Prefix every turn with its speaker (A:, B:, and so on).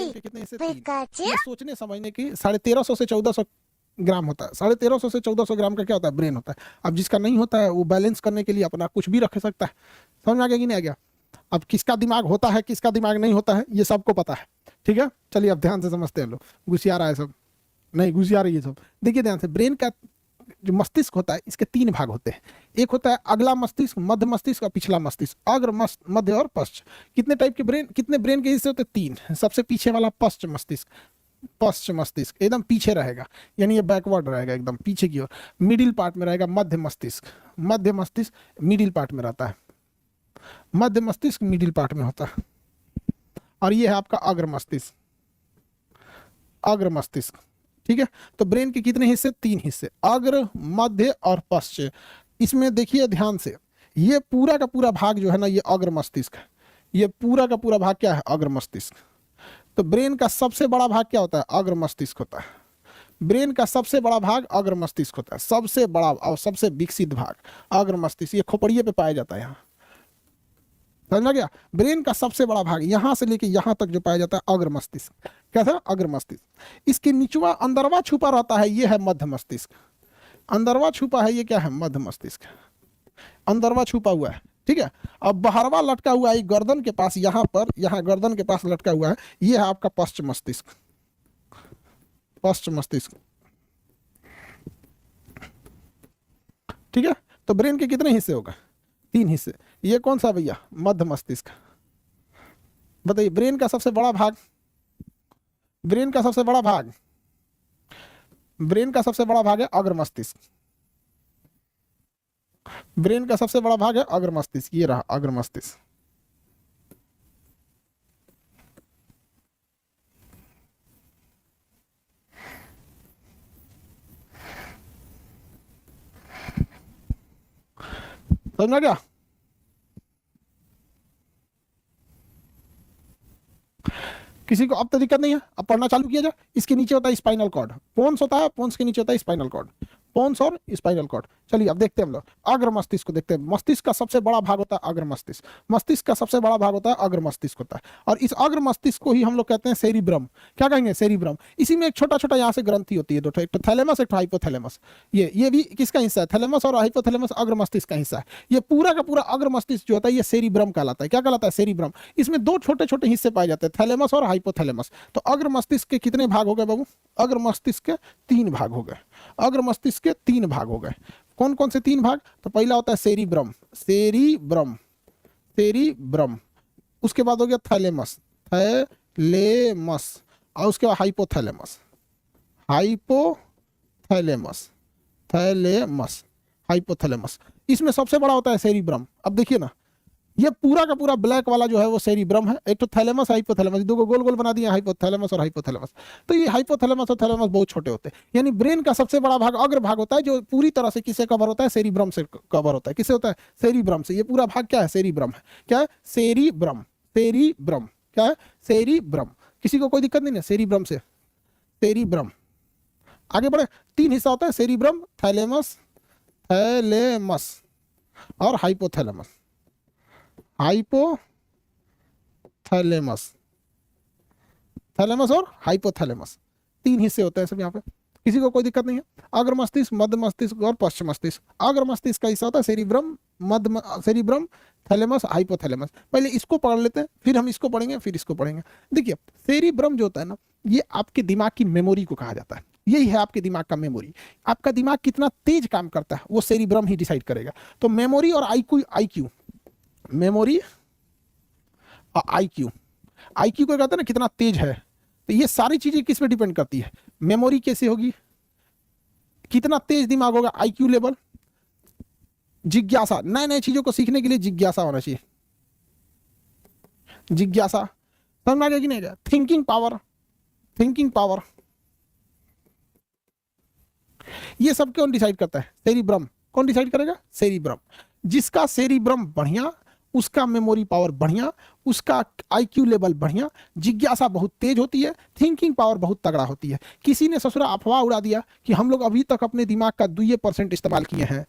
A: के कितने हिस्से? 3। ये सोचने समझने की 1350 से 1400 ग्राम होता है। 1350 से 1400 ग्राम का क्या होता है? ब्रेन होता है। अब जिसका नहीं होता है वो बैलेंस करने के लिए अपना कुछ भी रख सकता है। समझ में आ गया कि नहीं आ गया? अब किसका दिमाग होता है किसका दिमाग नहीं होता है ये सबको पता है, ठीक है। चलिए अब ध्यान से समझते हैं। लोग घुसिया रहा है सब, नहीं घुसिया रही है सब। देखिए ध्यान से, ब्रेन का जो मस्तिष्क होता है इसके 3 भाग होते हैं। एक होता है अगला मस्तिष्क, मध्य मस्तिष्क और पिछला मस्तिष्क। अग्र, मध्य और पश्च। कितने टाइप के ब्रेन, कितने ब्रेन के हिस्से होते हैं? 3। सबसे पीछे वाला पश्च मस्तिष्क, पश्च मस्तिष्क एकदम पीछे रहेगा, यानी ये बैकवर्ड रहेगा एकदम पीछे की ओर। मिडिल पार्ट में रहेगा मध्य मस्तिष्क। मध्य मस्तिष्क मिडिल पार्ट में रहता है, मध्य मस्तिष्क मिडिल पार्ट में होता है। और ये है आपका अग्र मस्तिष्क, अग्र मस्तिष्क, ठीक है। तो ब्रेन के कितने हिस्से? 3 हिस्से, अग्र, मध्य और पश्च। इसमें देखिए ध्यान से, ये पूरा का पूरा भाग जो है ना ये अग्र मस्तिष्क है। ये पूरा का पूरा भाग क्या है? अग्र मस्तिष्क। तो ब्रेन का सबसे बड़ा भाग क्या होता है? अग्र मस्तिष्क होता है। ब्रेन का सबसे बड़ा भाग अग्र मस्तिष्क होता है, सबसे बड़ा और सबसे विकसित भाग अग्र मस्तिष्क। ये खोपड़िए पे पाया जाता है यहाँ, समझ में गया? ब्रेन का सबसे बड़ा भाग यहां से लेके यहां तक जो पाया जाता है अग्र मस्तिष्क। क्या था? अग्र मस्तिष्क। इसके निचवा अंदरवा छुपा रहता है, ये है मध्य मस्तिष्क। अंदरवा छुपा है, ये क्या है? मध्य मस्तिष्क। अंदरवा छुपा हुआ है, ठीक है। अब बाहरवा लटका हुआ है गर्दन के पास, यहाँ पर, यहाँ गर्दन के पास लटका हुआ है, ये है आपका पश्च मस्तिष्क। पश्च मस्तिष्क, ठीक है। तो ब्रेन के कितने हिस्से होगा? 3 हिस्से। ये कौन सा भैया? मध्य मस्तिष्क। बताइए, ब्रेन का सबसे बड़ा भाग, ब्रेन का सबसे बड़ा भाग, ब्रेन का सबसे बड़ा भाग है अग्र मस्तिष्क। ब्रेन का सबसे बड़ा भाग है अग्र मस्तिष्क, ये रहा अग्र मस्तिष्क। समझ में क्या? किसी को अब तो दिक्कत नहीं है, अब पढ़ना चालू किया जाए। इसके नीचे होता है स्पाइनल कॉर्ड, पोन्स होता है, पोन्स के नीचे होता है स्पाइनल कॉर्ड, पोन्स और स्पाइनल कॉर्ड। चलिए अब देखते हैं हम लोग अग्र मस्तिष्क को देखते हैं। मस्तिष्क का सबसे बड़ा भाग होता है अग्र मस्तिष्क। मस्तिष्क का सबसे बड़ा भाग होता है अग्र मस्तिष्क होता है। और इस अग्र मस्तिष्क को ही हम लोग कहते हैं सेरिब्रम। क्या कहेंगे? सेरिब्रम। इसी में एक छोटा छोटा यहाँ से ग्रंथि होती है, दो, एक तो थैलेमस, एक तो हाइपोथैलेमस। ये भी किसका हिस्सा है? थैलेमस और हाइपोथैलेमस अग्र मस्तिष्क का हिस्सा है। ये पूरा का पूरा अग्र मस्तिष्क जो होता है ये सेरिब्रम कहलाता है। क्या कहलाता है? सेरिब्रम। इसमें 2 छोटे छोटे हिस्से पाए जाते हैं, थैलेमस और हाइपोथैलेमस। तो अग्र मस्तिष्क के कितने भाग हो गए बाबू? अग्र मस्तिष्क के 3 भाग हो गए। अग्र मस्तिष्क के 3 भाग हो गए। कौन कौन से 3 भाग? तो पहला होता है सेरिब्रम, सेरिब्रम, सेरिब्रम। उसके बाद हो गया थैलेमस, थैलेमस। और उसके बाद हाइपोथैलेमस, हाइपोथैलेमस, थैलेमस, हाइपोथैलेमस। इसमें सबसे बड़ा होता है सेरिब्रम। अब देखिए ना, ये पूरा का पूरा ब्लैक वाला जो है वो सेरिब्रम है। एक तो थैलेमस, हाइपोथैलेमस, दो को गोल गोल बना दिया, हाइपोथैलेमस और हाइपोथैलेमस। तो ये हाइपोथैलेमस और थैलेमस बहुत छोटे होते हैं। यानी ब्रेन का सबसे बड़ा भाग अग्र भाग होता है, जो पूरी तरह से किससे कवर होता है? सेरिब्रम से कवर होता है। किससे होता है? सेरिब्रम से। ये पूरा भाग क्या है? सेरिब्रम है। क्या है? Cerebrum, cerebrum. क्या है? सेरिब्रम। किसी को कोई दिक्कत नहीं है सेरिब्रम से? सेरिब्रम। आगे बढ़े। 3 हिस्सा होता है, सेरिब्रम, थैलेमस, थैलेमस और हाइपोथैलेमस, हाइपोथैलेमस, थैलेमस और हाइपोथैलेमस। 3 हिस्से होते हैं सब यहाँ पे। किसी को कोई दिक्कत नहीं है? अग्र मस्तिष्क, मध्य मस्तिष्क और पश्च मस्तिष्क। अग्र मस्तिष्क का हिस्सा होता है सेरिब्रम, सेरिब्रम, थैलेमस, हाइपोथैलेमस। पहले इसको पढ़ लेते हैं, फिर हम इसको पढ़ेंगे, फिर इसको पढ़ेंगे। देखिए, सेरिब्रम जो होता है ना, ये आपके दिमाग की मेमोरी को कहा जाता है। यही है आपके दिमाग का मेमोरी। आपका दिमाग कितना तेज काम करता है वो सेरिब्रम ही डिसाइड करेगा। तो मेमोरी और आईक्यू, मेमोरी और आईक्यू, आईक्यू को कहते हैं ना कितना तेज है। तो ये सारी चीजें किस पे डिपेंड करती है? मेमोरी कैसे होगी, कितना तेज दिमाग होगा, आईक्यू लेवल, जिज्ञासा, नए नए चीजों को सीखने के लिए जिज्ञासा होना चाहिए, जिज्ञासा। समझ में आ गया कि नहीं गया? थिंकिंग पावर, थिंकिंग पावर, ये सब कौन डिसाइड करता है? सेरिब्रम। कौन डिसाइड करेगा? सेरिब्रम। जिसका सेरिब्रम बढ़िया, उसका मेमोरी पावर बढ़िया, उसका आईक्यू लेवल बढ़िया, जिज्ञासा बहुत तेज होती है, थिंकिंग पावर बहुत तगड़ा होती है। किसी ने ससुरा अफवाह उड़ा दिया कि हम लोग अभी तक अपने दिमाग का 2% इस्तेमाल किए हैं,